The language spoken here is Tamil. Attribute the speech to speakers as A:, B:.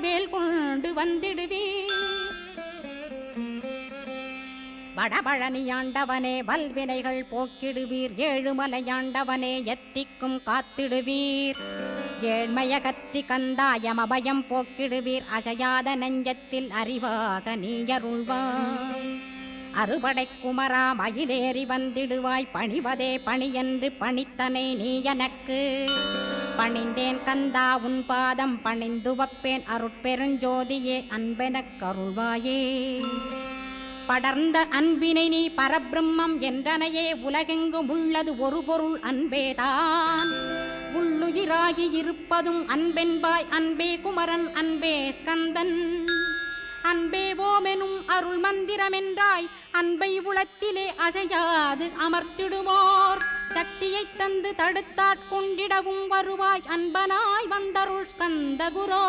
A: வேல் கொண்டு வந்திடுவீர். வடபழனியாண்டவனே வல்வினைகள் போக்கிடுவீர். ஏழுமலையாண்டவனே எத்திக்கும் காத்திடுவீர். ஏழ்மையகற்றி கந்தாயம் அபயம் போக்கிடுவீர். அசையாத நெஞ்சத்தில் அறிவாக நீயருள்வாய். அறுபடை குமரா மயிலேறி வந்திடுவாய். பணிவதே பணியென்று பணித்தனை நீ எனக்கு. பணிந்தேன் கந்தா உன் பாதம் பணிந்து வப்பேன். அருட்பெருஞ்சோதியே அன்பெனக் கருள்வாயே. படர்ந்த அன்பினை நீ பரபிரம்மம் என்றனையே. உலகெங்கும் உள்ளது ஒரு பொருள் அன்பேதான். உள்ளுயிராகி இருப்பதும் அன்பென்பாய். அன்பே குமரன் அன்பே ஸ்கந்தன். அன்பே ஓமெனும் அருள் மந்திரமென்றாய். அன்பை உளத்திலே அசையாது அமர்த்திடுமோர். சக்தியை தந்து தடுத்தாட்கொண்டிடவும் வருவாய். அன்பனாய் வந்தருள் ஸ்கந்த குரோ.